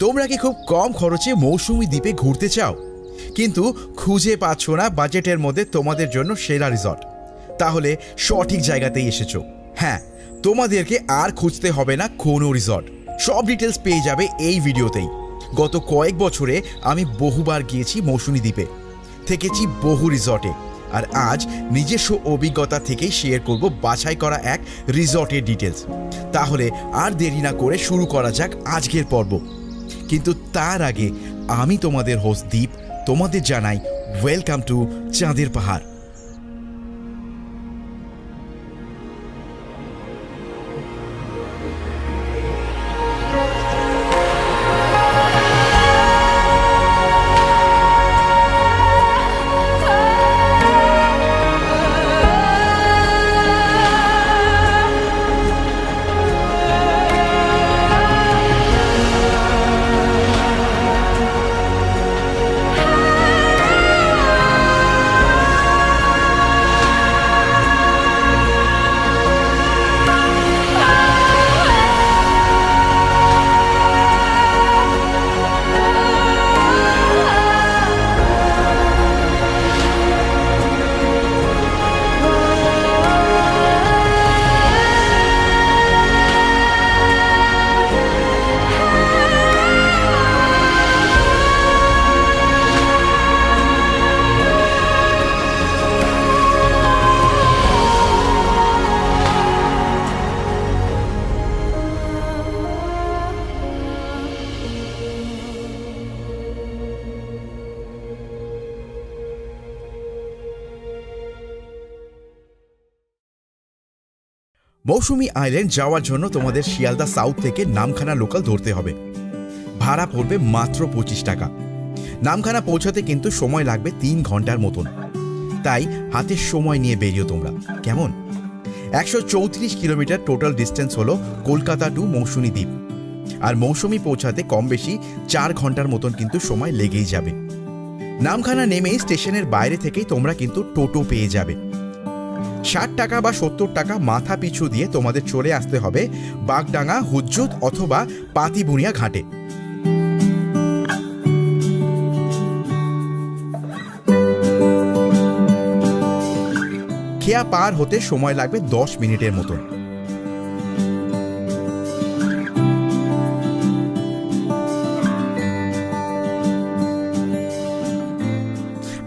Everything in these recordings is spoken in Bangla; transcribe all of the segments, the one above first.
তোমরা কি খুব কম খরচে মৌসুমী দ্বীপে ঘুরতে চাও, কিন্তু খুঁজে পাচ্ছ না বাজেটের মধ্যে তোমাদের জন্য সেরা রিসর্ট? তাহলে সঠিক জায়গাতেই এসেছো। হ্যাঁ, তোমাদেরকে আর খুঁজতে হবে না কোনো রিসর্ট। সব ডিটেলস পেয়ে যাবে এই ভিডিওতেই। গত কয়েক বছরে আমি বহুবার গিয়েছি মৌসুমী দ্বীপে, থেকেছি বহু রিসর্টে, আর আজ নিজস্ব অভিজ্ঞতা থেকেই শেয়ার করব বাছাই করা এক রিসর্টের ডিটেলস। তাহলে আর দেরি না করে শুরু করা যাক আজকের পর্ব। কিন্তু তার আগে আমি তোমাদের হোস্ট দীপ তোমাদের জানাই ওয়েলকাম টু চাঁদের পাহাড়। মৌসুমী আইল্যান্ড যাওয়ার জন্য তোমাদের শিয়ালদা সাউথ থেকে নামখানা লোকাল ধরতে হবে। ভাড়া পড়বে মাত্র 25 টাকা। নামখানা পৌঁছাতে কিন্তু সময় লাগবে 3 ঘন্টার মতন, তাই হাতে সময় নিয়ে বেরিও তোমরা, কেমন? 134 কিলোমিটার টোটাল ডিস্টেন্স হলো কলকাতা টু মৌসুমী দ্বীপ, আর মৌসুমী পৌঁছাতে কম বেশি 4 ঘন্টার মতন কিন্তু সময় লেগেই যাবে। নামখানা নেমেই স্টেশনের বাইরে থেকেই তোমরা কিন্তু টোটো পেয়ে যাবে। 60 টাকা বা 70 টাকা মাথা পিছু দিয়ে তোমাদের চলে আসতে হবে বাগডাঙ্গা, হুজ্জুত অথবা পাতিবুনিয়া ঘাটে। খেয়া পার হতে সময় লাগবে 10 মিনিটের মতন।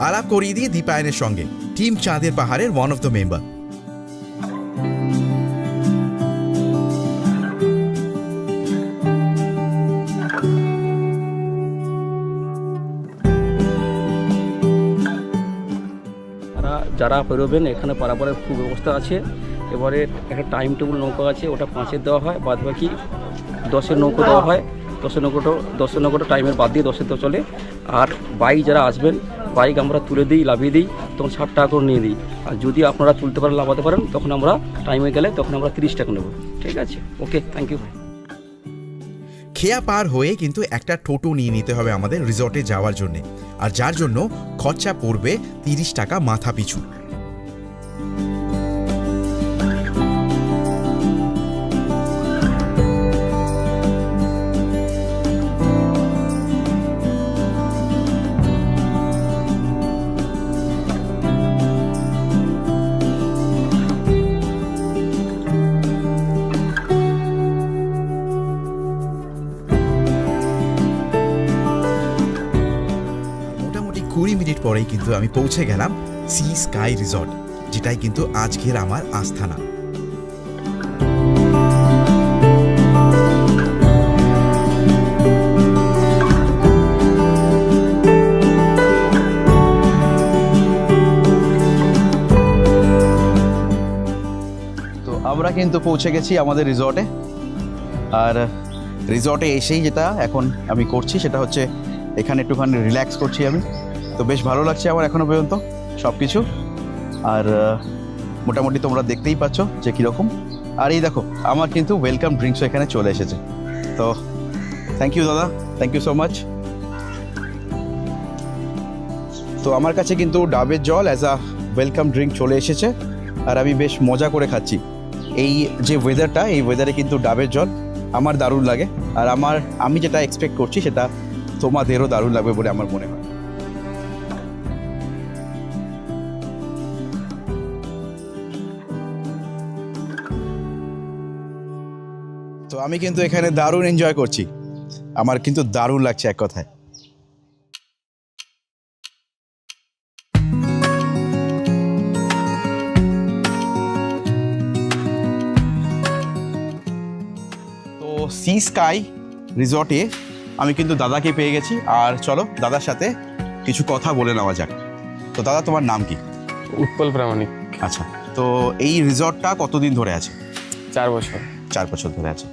আলাপ করিয়ে দিয়ে দীপায়নের সঙ্গে, টিম চাঁদের পাহাড়ের ওয়ান অফ দ্য মেম্বার। যারা বেরোবেন এখানে পারাপারের সুব্যবস্থা আছে। এবারে একটা টাইম টেবিল নৌকা আছে, ওটা 5-এর দেওয়া হয়, বাদ বাকি 10-এর নৌকো দেওয়া হয়। 10-এর নৌকোটা টাইমের বাদ দিয়ে 10-এর তো চলে। আর বাইক যারা আসবেন, বাইক আমরা তুলে দিই, লাভিয়ে দিই, তখন 60 টাকা করে নিয়ে দিই। আর যদি আপনারা তুলতে পারেন, লাভাতে পারেন, তখন আমরা টাইমে গেলে তখন আমরা 30 টাকা নেব। ঠিক আছে, ওকে, থ্যাংক ইউ। খেয়া পার হয়ে কিন্তু একটা টোটো নিয়ে নিতে হবে আমাদের রিসর্টে যাওয়ার জন্য, আর যার জন্য খরচা পড়বে 30 টাকা মাথা পিছু। পরেই কিন্তু আমি পৌঁছে গেলাম সি স্কাই রিসর্ট, যেটাই কিন্তু আজকের আমার আস্থানা। তো আমরা কিন্তু পৌঁছে গেছি আমাদের রিসর্টে, আর রিসর্টে এসেই যেটা এখন আমি করছি সেটা হচ্ছে এখানে একটুখানি রিল্যাক্স করছি আমি। তো বেশ ভালো লাগছে আমার এখনো পর্যন্ত সব কিছু। আর মোটামুটি তোমরা দেখতেই পাচ্ছ যে কীরকম। আর এই দেখো আমার কিন্তু ওয়েলকাম ড্রিঙ্কসও এখানে চলে এসেছে। তো থ্যাংক ইউ দাদা, থ্যাংক ইউ সো মাচ। তো আমার কাছে কিন্তু ডাবের জল অ্যাজ আ ওয়েলকাম ড্রিঙ্ক চলে এসেছে, আর আমি বেশ মজা করে খাচ্ছি। এই যে ওয়েদারটা, এই ওয়েদারে কিন্তু ডাবের জল আমার দারুণ লাগে। আর আমি যেটা এক্সপেক্ট করছি সেটা তোমাদেরও দারুণ লাগবে বলে আমার মনে হয়। তো আমি কিন্তু এখানে দারুণ এনজয় করছি, আমার কিন্তু দারুণ লাগছে এক কথায়। তো সি স্কাই রিসর্টে আমি কিন্তু দাদাকে পেয়ে গেছি, আর চলো দাদার সাথে কিছু কথা বলে নেওয়া যাক। তো দাদা, তোমার নাম কি? উৎপল প্রামাণিক। আচ্ছা, তো এই রিসর্টটা কতদিন ধরে আছে? 4 বছর। 4 বছর ধরে আছে।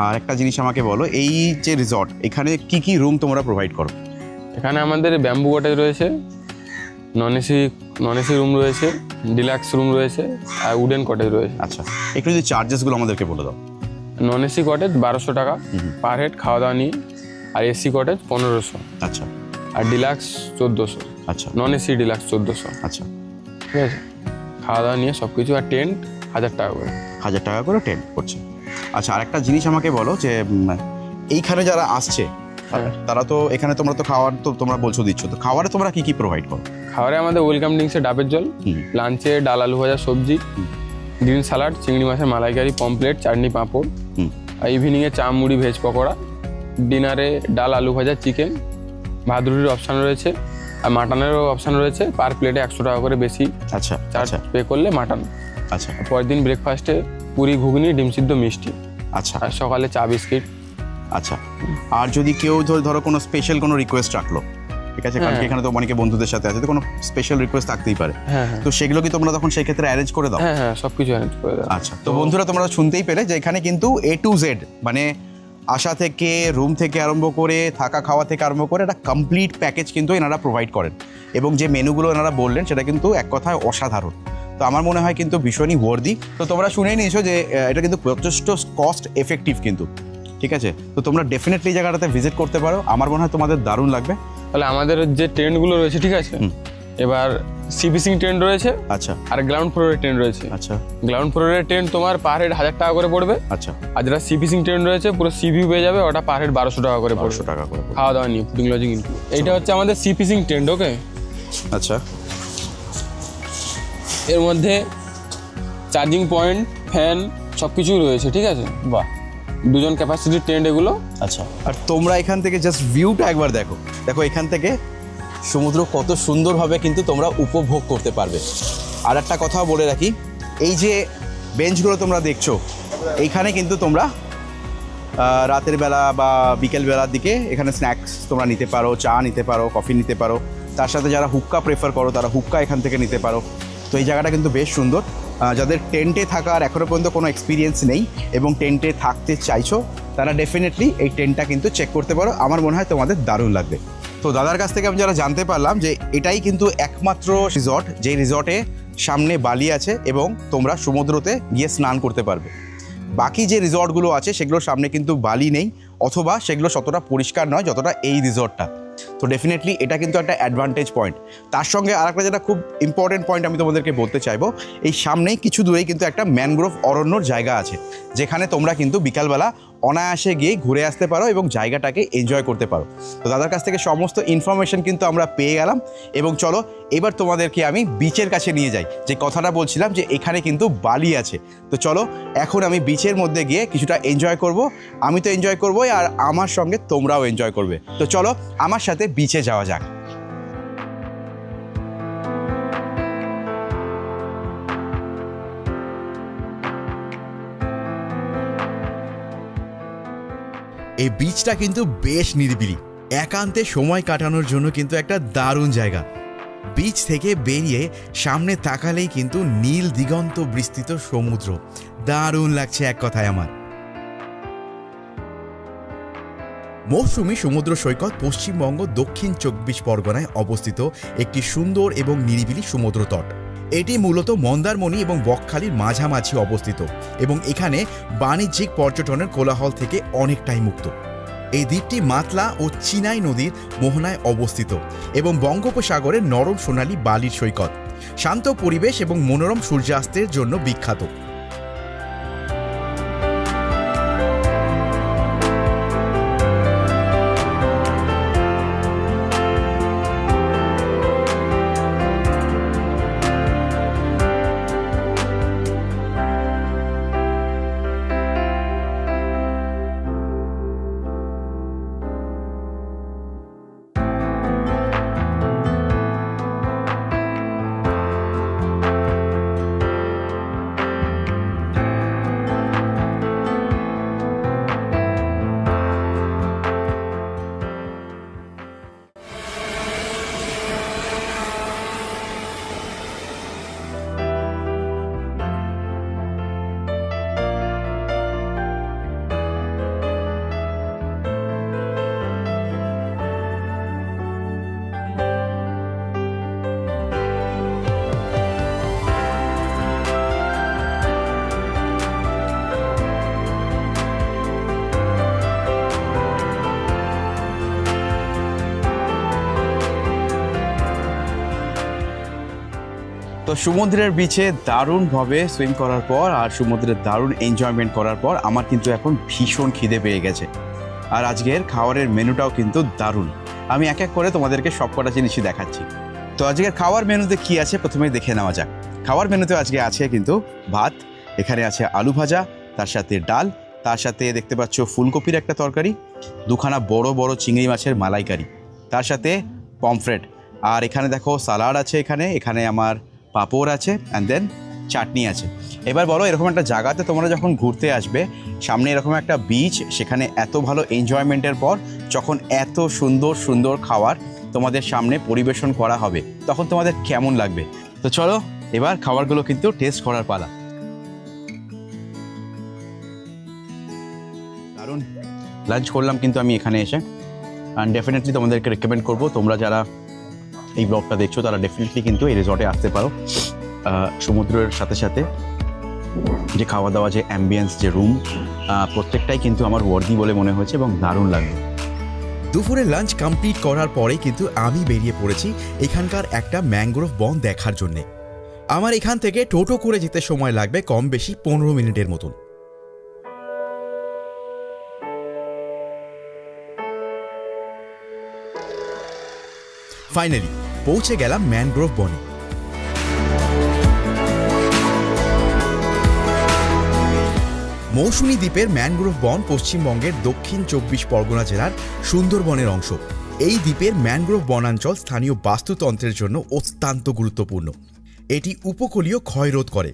আর একটা জিনিস আমাকে বলো, এই যে রিসর্ট, এখানে কি কি রুম তোমরা প্রোভাইড করো? এখানে আমাদের ব্যাম্বু কটেজ রয়েছে, নন এসি রুম রয়েছে, ডিলাক্স রুম রয়েছে, আর উডেন কটেজ রয়েছে। আচ্ছা, একটু যদি চার্জেসগুলো আমাদেরকে বলে দাও। নন এসি কটেজ 1200 টাকা পার হেড খাওয়া দাওয়া নিয়ে, আর এসি কটেজ 1500। আচ্ছা। আর ডিলাক্স 1400। আচ্ছা। Non AC deluxe 1400। আচ্ছা, ঠিক আছে, খাওয়া দাওয়া নিয়ে সব কিছু। আর টেন্ট 1000 টাকা করে। 1000 টাকা করে টেন্ট পড়ছে। আচ্ছা, আর একটা জিনিস আমাকে বলো যে এইখানে যারা আসছে তারা তো এখানে, তোমরা তো খাওয়ার তো তোমরা বলছো দিচ্ছ, তো খাওয়ারে তোমরা কি কি প্রোভাইড করো? খাবারে আমাদের ওয়েলকাম ড্রিঙ্কসে ডাবের জল, লাঞ্চে ডাল আলু ভাজা সবজি, গ্রিন স্যালাড, চিংড়ি মাছের মালাইকারি, পমপ্লেট, চাটনি পাঁপড়, আর ইভিনিংয়ে চা মুড়ি ভেজ পকোড়া, ডিনারে ডাল আলু ভাজা চিকেন, ভাত রুটির অপশান রয়েছে, আর মাটনেরও অপশান রয়েছে। পার প্লেটে 100 টাকা করে বেশি। আচ্ছা, চার্জ পে করলে মাটন। আচ্ছা। পরের দিন ব্রেকফাস্টে পুরি ঘুগনি ডিম সিদ্ধ মিষ্টি। আচ্ছা। আর সকালে চা বিস্কিট। আচ্ছা, আর যদি কেউ ধরো কোনো স্পেশাল কোনো রিকোয়েস্ট রাখলো, ঠিক আছে, কারণ এখানে তো অনেকে বন্ধুদের সাথে আছে, তো কোনো স্পেশাল রিকোয়েস্ট থাকতেই পারে, তো সেগুলো কি তোমরা তখন সেই ক্ষেত্রে অ্যারেঞ্জ করে দাও? হ্যাঁ, সব কিছু অ্যারেঞ্জ করে দাও। আচ্ছা, তো বন্ধুরা তোমরা শুনতেই পেলে যে এখানে কিন্তু A to Z, মানে আসা থেকে, রুম থেকে আরম্ভ করে, থাকা খাওয়া থেকে আরম্ভ করে একটা কমপ্লিট প্যাকেজ কিন্তু এনারা প্রোভাইড করেন। এবং যে মেনুগুলো এনারা বললেন সেটা কিন্তু এক কথায় অসাধারণ। তো আমার মনে হয় কিন্তু ভীষণই ওয়ার্দি। তো তোমরা শুনেই নিয়েছো যে এটা কিন্তু যথেষ্ট কস্ট এফেক্টিভ কিন্তু, ঠিক আছে। তো তোমরা ডেফিনেটলি জায়গাটাতে ভিজিট করতে পারো, আমার মনে হয় তোমাদের দারুণ লাগবে। তাহলে আমাদের যে টেন্টগুলো রয়েছে, ঠিক আছে, এবার সি ফিশিং টেন্ট রয়েছে। আচ্ছা। আর গ্রাউন্ড ফ্লোরের টেন্ট রয়েছে। আচ্ছা। গ্রাউন্ড ফ্লোরের টেন্ট তোমার পার হেড 1000 টাকা করে পড়বে। আচ্ছা। আর যেটা সি ফিশিং টেন্ট রয়েছে পুরো সি ভিউ পেয়ে যাবে, ওটা পার হেড 1200 টাকা করে পড়বে। 1200 টাকা করে খাওয়া দাওয়া নিয়ে, ফুডিং লজিং ইনক্লুড। এইটা হচ্ছে আমাদের সি ফিশিং টেন্ট। ওকে। আচ্ছা। এর মধ্যে চার্জিং পয়েন্ট, ফ্যান সব কিছুই রয়েছে, ঠিক আছে। বাহ, 2 জন ক্যাপাসিটির টেন্ট এগুলো। আচ্ছা। আর তোমরা এখান থেকে জাস্ট ভিউটা একবার দেখো, এখান থেকে সমুদ্র কত সুন্দরভাবে কিন্তু তোমরা উপভোগ করতে পারবে। আর একটা কথা বলে রাখি, এই যে বেঞ্চগুলো তোমরা দেখছো, এইখানে কিন্তু তোমরা রাতের বেলা বা বিকেল বেলার দিকে এখানে স্ন্যাক্স তোমরা নিতে পারো, চা নিতে পারো, কফি নিতে পারো। তার সাথে যারা হুক্কা প্রেফার করো তারা হুক্কা এখান থেকে নিতে পারো। তো এই জায়গাটা কিন্তু বেশ সুন্দর। যাদের টেন্টে থাকার এখনও পর্যন্ত কোনো এক্সপিরিয়েন্স নেই এবং টেন্টে থাকতে চাইছো, তারা ডেফিনেটলি এই টেন্টটা কিন্তু চেক করতে পারো, আমার মনে হয় তোমাদের দারুণ লাগবে। তো দাদার কাছ থেকে আমি যারা জানতে পারলাম যে এটাই কিন্তু একমাত্র রিসর্ট যে রিসর্টে সামনে বালি আছে এবং তোমরা সমুদ্রতে গিয়ে স্নান করতে পারবে। বাকি যে রিসর্টগুলো আছে সেগুলোর সামনে কিন্তু বালি নেই, অথবা সেগুলো ততটা পরিষ্কার নয় যতটা এই রিসর্টটা। তো ডেফিনেটলি এটা কিন্তু একটা অ্যাডভান্টেজ পয়েন্ট। তার সঙ্গে আরেকটা যেটা খুব ইম্পর্টেন্ট পয়েন্ট আমি তোমাদেরকে বলতে চাইবো, এই সামনেই কিছু দূরেই কিন্তু একটা ম্যানগ্রোভ অরণ্যর জায়গা আছে, যেখানে তোমরা কিন্তু বিকালবেলা অনায়াসে গিয়ে ঘুরে আসতে পারো এবং জায়গাটাকে এনজয় করতে পারো। তো দাদার কাছ থেকে সমস্ত ইনফরমেশন কিন্তু আমরা পেয়ে গেলাম। এবং চলো এবার তোমাদেরকে আমি বিচের কাছে নিয়ে যাই, যে কথাটা বলছিলাম যে এখানে কিন্তু বালি আছে। তো চলো এখন আমি বিচের মধ্যে গিয়ে কিছুটা এনজয় করব। আমি তো এনজয় করবোই, আর আমার সঙ্গে তোমরাও এনজয় করবে। তো চলো আমার সাথে বিচে যাওয়া যাক। এই বিচটা কিন্তু বেশ নিরিবিলি, একান্তে সময় কাটানোর জন্য কিন্তু একটা দারুণ জায়গা। বিচ থেকে বেরিয়ে সামনে তাকালেই কিন্তু নীল দিগন্ত বিস্তৃত সমুদ্র, দারুণ লাগছে এক কথায় আমার। মৌসুমী সমুদ্র সৈকত পশ্চিমবঙ্গ দক্ষিণ 24 পরগনায় অবস্থিত একটি সুন্দর এবং নিরিবিলি সমুদ্র তট। এটি মূলত মন্দারমণি এবং বকখালির মাঝামাঝি অবস্থিত এবং এখানে বাণিজ্যিক পর্যটনের কোলাহল থেকে অনেকটাই মুক্ত। এই দ্বীপটি মাতলা ও চিনাই নদীর মোহনায় অবস্থিত এবং বঙ্গোপসাগরের নরম সোনালী বালির সৈকত, শান্ত পরিবেশ এবং মনোরম সূর্যাস্তের জন্য বিখ্যাত। তো সমুদ্রের বিচে দারুণভাবে সুইম করার পর আর সমুদ্রের দারুণ এনজয়মেন্ট করার পর আমার কিন্তু এখন ভীষণ খিদে পেয়ে গেছে। আর আজকের খাবারের মেনুটাও কিন্তু দারুণ। আমি এক এক করে তোমাদেরকে সবকটা জিনিসই দেখাচ্ছি। তো আজকের খাওয়ার মেনুতে কি আছে প্রথমে দেখে নেওয়া যাক। খাওয়ার মেনুতে আজকে আছে কিন্তু ভাত, এখানে আছে আলু ভাজা, তার সাথে ডাল, তার সাথে দেখতে পাচ্ছ ফুলকপির একটা তরকারি, দুখানা বড় বড় চিংড়ি মাছের মালাইকারি, তার সাথে পমফ্রেট, আর এখানে দেখো সালাড আছে, এখানে আমার পাঁপড় আছে, অ্যান্ড দেন চাটনি আছে। এবার বলো, এরকম একটা জায়গাতে তোমরা যখন ঘুরতে আসবে, সামনে এরকম একটা বিচ, সেখানে এত ভালো এনজয়মেন্টের পর যখন এত সুন্দর সুন্দর খাবার তোমাদের সামনে পরিবেশন করা হবে, তখন তোমাদের কেমন লাগবে? তো চলো এবার খাবারগুলো কিন্তু টেস্ট করার পালা। দারুণ লাঞ্চ করলাম কিন্তু আমি এখানে এসে, অ্যান্ড ডেফিনেটলি তোমাদেরকে রেকমেন্ড করবো, তোমরা যারা এই ব্লগটা দেখছো তারা ডেফিনেটলি কিন্তু এই রিসর্টে আসতে পারো। সমুদ্রের সাথে সাথে যে খাওয়া দাওয়া, যে অ্যাম্বিয়েন্স, যে রুম, প্রত্যেকটাই কিন্তু আমার ওয়ার্দি বলে মনে হয়েছে এবং দারুণ লাগবে। দুপুরে লাঞ্চ কমপ্লিট করার পরে কিন্তু আমি বেরিয়ে পড়েছি এখানকার একটা ম্যানগ্রোভ বন দেখার জন্যে। আমার এখান থেকে টোটো করে যেতে সময় লাগবে কম বেশি 15 মিনিটের মতন। ফাইনালি পৌঁছে গেলাম ম্যানগ্রোভ বনে। মৌসুমী দ্বীপের ম্যানগ্রোভ বন পশ্চিমবঙ্গের দক্ষিণ 24 পরগনা জেলার সুন্দরবনের অংশ। এই দ্বীপের ম্যানগ্রোভ বনাঞ্চল স্থানীয় বাস্তুতন্ত্রের জন্য অত্যন্ত গুরুত্বপূর্ণ। এটি উপকূলীয় ক্ষয় রোধ করে,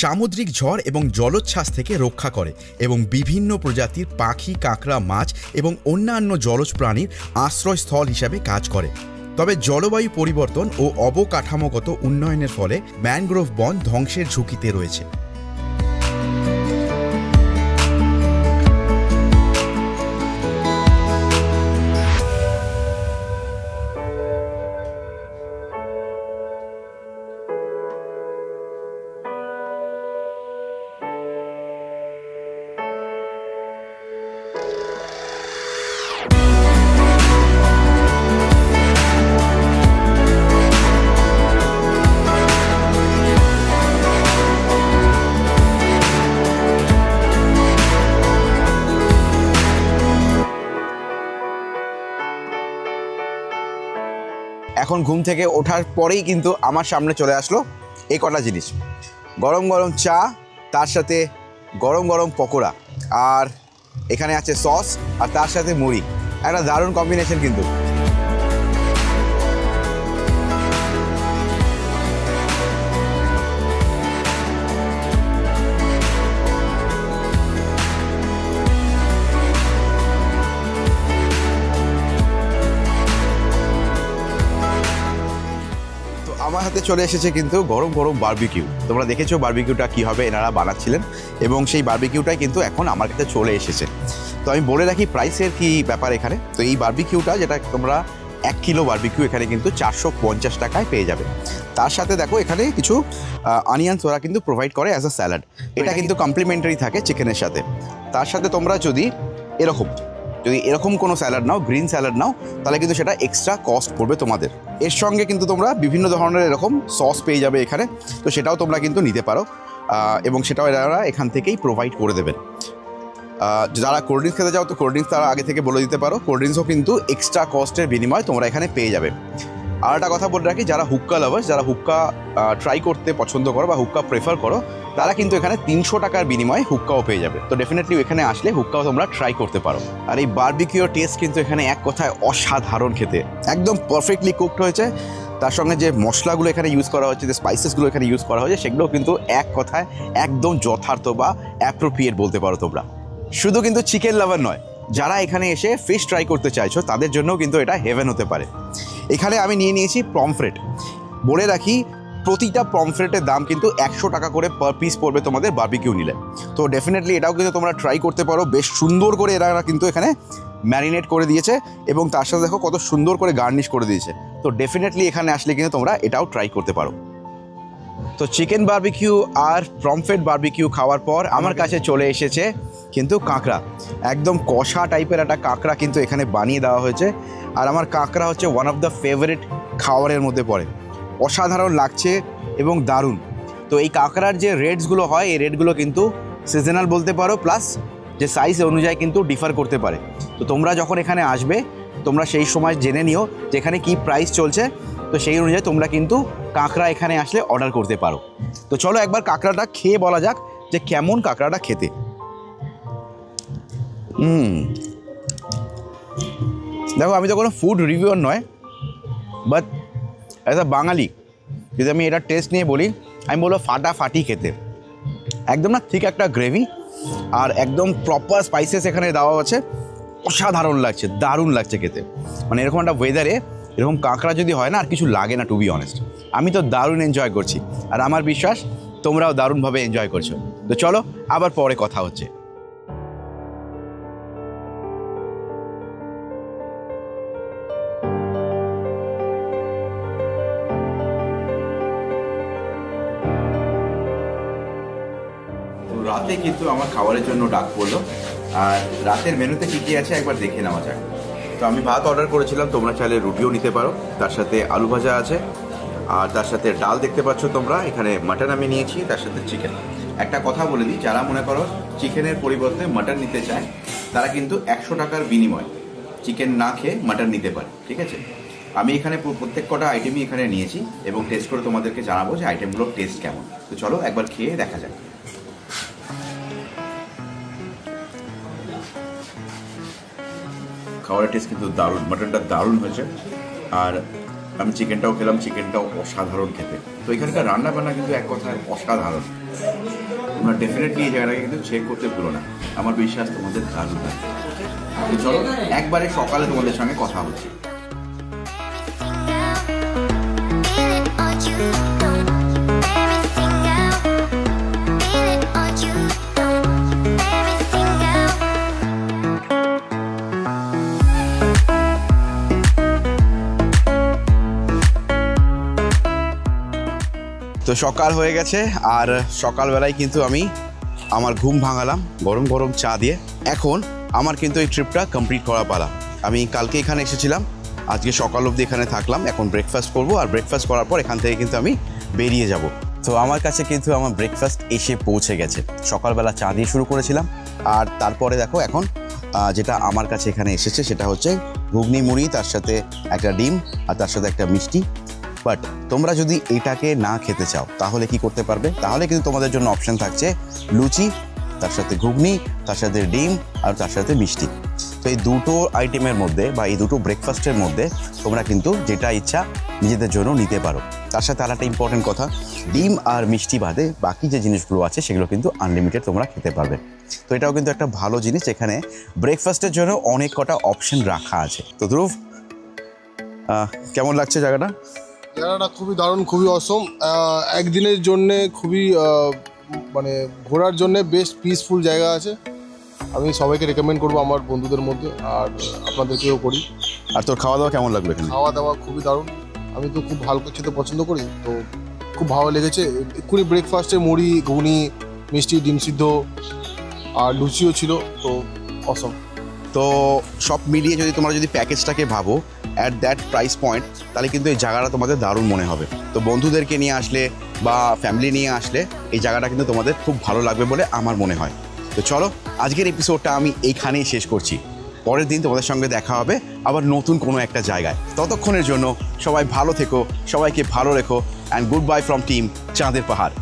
সামুদ্রিক ঝড় এবং জলোচ্ছ্বাস থেকে রক্ষা করে এবং বিভিন্ন প্রজাতির পাখি, কাঁকড়া, মাছ এবং অন্যান্য জলজ প্রাণীর আশ্রয়স্থল হিসাবে কাজ করে। তবে জলবায়ু পরিবর্তন ও অবকাঠামোগত উন্নয়নের ফলে ম্যানগ্রোভ বন ধ্বংসের ঝুঁকিতে রয়েছে। এখন ঘুম থেকে ওঠার পরেই কিন্তু আমার সামনে চলে আসলো এই কটা জিনিস, গরম গরম চা, তার সাথে গরম গরম পকোড়া, আর এখানে আছে সস, আর তার সাথে মুড়ি। একটা দারুণ কম্বিনেশন কিন্তু। আমার হাতে চলে এসেছে কিন্তু গরম গরম বারবিকিউ। তোমরা দেখেছো বারবিকিউটা কীভাবে এনারা বানাচ্ছিলেন, এবং সেই বারবিকিউটাই কিন্তু এখন আমার কাছে চলে এসেছে। তো আমি বলে রাখি প্রাইসের কি ব্যাপার এখানে। তো এই বারবিকিউটা, যেটা তোমরা 1 কিলো বারবিকিউ এখানে কিন্তু 450 টাকায় পেয়ে যাবে। তার সাথে দেখো এখানে কিছু অনিয়ন্স ওরা কিন্তু প্রোভাইড করে অ্যাজ আ স্যালাড। এটা কিন্তু কমপ্লিমেন্টারি থাকে চিকেনের সাথে। তার সাথে তোমরা যদি এরকম কোনো স্যালাড নাও, গ্রিন স্যালাড নাও, তাহলে কিন্তু সেটা এক্সট্রা কস্ট পড়বে তোমাদের। এর সঙ্গে কিন্তু তোমরা বিভিন্ন ধরনের এরকম সস পেয়ে যাবে এখানে, তো সেটাও তোমরা কিন্তু নিতে পারো, এবং সেটাও এরা এখান থেকেই প্রোভাইড করে দেবেন। যারা কোল্ড ড্রিঙ্কস খেতে যাও, তো কোল্ড ড্রিঙ্কস তারা আগে থেকে বলে দিতে পারো, কোল্ড ড্রিঙ্কসও কিন্তু এক্সট্রা কস্টের বিনিময়ে তোমরা এখানে পেয়ে যাবে। আর একটা কথা বলে রাখি, যারা হুক্কা লাভার্স, যারা হুক্কা ট্রাই করতে পছন্দ করো বা হুক্কা প্রেফার করো, তারা কিন্তু এখানে 300 টাকার বিনিময়ে হুক্কাও পেয়ে যাবে। তো ডেফিনেটলি এখানে আসলে হুক্কাও তোমরা ট্রাই করতে পারো। আর এই বারবিকিউর টেস্ট কিন্তু এখানে এক কথায় অসাধারণ খেতে, একদম পারফেক্টলি কুকড হয়েছে। তার সঙ্গে যে মশলাগুলো এখানে ইউজ করা হচ্ছে, যে স্পাইসেসগুলো এখানে ইউজ করা হয়েছে, সেগুলো কিন্তু এক কথায় একদম যথার্থ বা অ্যাপ্রোপ্রিয়েট বলতে পারো তোমরা। শুধু কিন্তু চিকেন লাভার নয়, যারা এখানে এসে ফিশ ট্রাই করতে চাইছো তাদের জন্যও কিন্তু এটা হেভেন হতে পারে। এখানে আমি নিয়ে নিয়েছি পমফ্রেট। বলে রাখি, প্রতিটা পমফ্রেটের দাম কিন্তু 100 টাকা করে পার পিস পড়বে তোমাদের বারবিকিউ নিলে। তো ডেফিনেটলি এটাও কিন্তু তোমরা ট্রাই করতে পারো। বেশ সুন্দর করে এরা কিন্তু এখানে ম্যারিনেট করে দিয়েছে, এবং তার সাথে দেখো কত সুন্দর করে গার্নিশ করে দিয়েছে। তো ডেফিনেটলি এখানে আসলে কিন্তু তোমরা এটাও ট্রাই করতে পারো। তো চিকেন বারবিকিউ আর পমফ্রেট বারবিকিউ খাওয়ার পর আমার কাছে চলে এসেছে কিন্তু কাঁকড়া। একদম কষা টাইপের একটা কাঁকড়া কিন্তু এখানে বানিয়ে দেওয়া হয়েছে। আর আমার কাঁকড়া হচ্ছে ওয়ান অফ দ্য ফেভারিট খাবারের মধ্যে পড়ে। অসাধারণ লাগছে এবং দারুণ। তো এই কাঁকড়ার যে রেটসগুলো হয় এই রেটগুলো কিন্তু সিজনাল বলতে পারো, প্লাস যে সাইজ অনুযায়ী কিন্তু ডিফার করতে পারে। তো তোমরা যখন এখানে আসবে তোমরা সেই সময় জেনে নিও যে এখানে কী প্রাইস চলছে, তো সেই অনুযায়ী তোমরা কিন্তু কাঁকড়া এখানে আসলে অর্ডার করতে পারো। তো চলো একবার কাঁকড়াটা খেয়ে বলা যাক যে কেমন কাঁকড়াটা খেতে। দেখো আমি তো কোনো ফুড রিভিউয়ার নয়, বাট অ্যাজ আ বাঙালি যদি আমি এটা টেস্ট নিয়ে বলি, আমি বলবো ফাটাফাটি খেতে। একদম না ঠিক একটা গ্রেভি, আর একদম প্রপার স্পাইসেস এখানে দেওয়া আছে, অসাধারণ লাগছে, দারুণ লাগছে খেতে। মানে এরকম একটা ওয়েদারে এরকম কাঁকড়া যদি হয় না, আর কিছু লাগে না টু বি অনেস্ট। আমি তো দারুণ এনজয় করছি, আর আমার বিশ্বাস তোমরাও দারুণভাবে এনজয় করছো। তো চলো আবার পরে কথা হচ্ছে। রাতে কিন্তু আমার খাবারের জন্য ডাক পড়লো, আর রাতের মেনুতে কী কী আছে একবার দেখে নেওয়া যাক। তো আমি ভাত অর্ডার করেছিলাম, তোমরা চাইলে রুটিও নিতে পারো, তার সাথে আলু ভাজা আছে, আর তার সাথে ডাল দেখতে পাচ্ছ তোমরা। এখানে মাটন আমি নিয়েছি, তার সাথে চিকেন। একটা কথা বলে দিই, যারা মনে করো চিকেনের পরিবর্তে মাটন নিতে চায় তারা কিন্তু 100 টাকার বিনিময় চিকেন না খেয়ে মাটন নিতে পারে, ঠিক আছে? আমি এখানে প্রত্যেক কটা আইটেমই এখানে নিয়েছি এবং টেস্ট করে তোমাদেরকে জানাবো যে আইটেমগুলোর টেস্ট কেমন। তো চলো একবার খেয়ে দেখা যাক। খাবারের টেস্ট কিন্তু দারুণ, মাটনটা দারুণ হয়েছে, আর আমি চিকেনটাও খেলাম, চিকেনটাও অসাধারণ খেতে। তো এখানকার রান্না বান্না কিন্তু এক কথায় অসাধারণ। তোমরা ডেফিনেটলি এই জায়গাটাকে কিন্তু চেক করতে ভুলো না, আমার বিশ্বাস তোমাদের দারুণ লাগবে। তো চলো একবারে সকালে তোমাদের সঙ্গে কথা হচ্ছে। তো সকাল হয়ে গেছে, আর সকালবেলায় কিন্তু আমি আমার ঘুম ভাঙালাম গরম গরম চা দিয়ে। এখন আমার কিন্তু এই ট্রিপটা কমপ্লিট করা পালা। আমি কালকে এখানে এসেছিলাম, আজকে সকাল অবধি এখানে থাকলাম। এখন ব্রেকফাস্ট করব, আর ব্রেকফাস্ট করার পর এখান থেকে কিন্তু আমি বেরিয়ে যাব। তো আমার কাছে কিন্তু আমার ব্রেকফাস্ট এসে পৌঁছে গেছে। সকালবেলা চা দিয়ে শুরু করেছিলাম, আর তারপরে দেখো এখন যেটা আমার কাছে এখানে এসেছে সেটা হচ্ছে ঘুগনি মুড়ি, তার সাথে একটা ডিম, আর তার সাথে একটা মিষ্টি। বাট তোমরা যদি এটাকে না খেতে চাও তাহলে কি করতে পারবে? তাহলে কিন্তু তোমাদের জন্য অপশন থাকছে লুচি, তার সাথে ঘুগনি, তার সাথে ডিম, আর তার সাথে মিষ্টি। তো এই দুটো আইটেমের মধ্যে বা এই দুটো ব্রেকফাস্টের মধ্যে তোমরা কিন্তু যেটা ইচ্ছা নিজেদের জন্য নিতে পারো। তার সাথে আর একটা ইম্পর্টেন্ট কথা, ডিম আর মিষ্টি বাদে বাকি যে জিনিসগুলো আছে সেগুলো কিন্তু আনলিমিটেড তোমরা খেতে পারবে। তো এটাও কিন্তু একটা ভালো জিনিস, এখানে ব্রেকফাস্টের জন্য অনেক কটা অপশন রাখা আছে। তো ধ্রুব, কেমন লাগছে জায়গাটা? জায়গাটা খুবই দারুণ, খুবই অসম। একদিনের জন্যে খুবই মানে ঘোরার জন্যে বেস্ট পিসফুল জায়গা আছে। আমি সবাইকে রেকমেন্ড করবো আমার বন্ধুদের মধ্যে, আর আপনাদেরকেও করি। আর তোর খাওয়া দাওয়া কেমন লাগলো এখানে? খাওয়া দাওয়া খুবই দারুণ। আমি তো খুব হালকা খেতে পছন্দ করি, তো খুব ভালো লেগেছে। এক্ষুনি ব্রেকফাস্টে মুড়ি, ঘুগনি, মিষ্টি, ডিম সিদ্ধ আর লুচিও ছিল, তো অসম। তো সব মিলিয়ে যদি তোমরা যদি প্যাকেজটাকে ভাবো অ্যাট দ্যাট প্রাইস পয়েন্ট, তাহলে কিন্তু এই জায়গাটা তোমাদের দারুণ মনে হবে। তো বন্ধুদেরকে নিয়ে আসলে বা ফ্যামিলি নিয়ে আসলে এই জায়গাটা কিন্তু তোমাদের খুব ভালো লাগবে বলে আমার মনে হয়। তো চলো আজকের এপিসোডটা আমি এইখানেই শেষ করছি। পরের দিন তোমাদের সঙ্গে দেখা হবে আবার নতুন কোনো একটা জায়গায়। ততক্ষণের জন্য সবাই ভালো থেকো, সবাইকে ভালো রেখো, and good buy from team চাঁদের পাহাড়।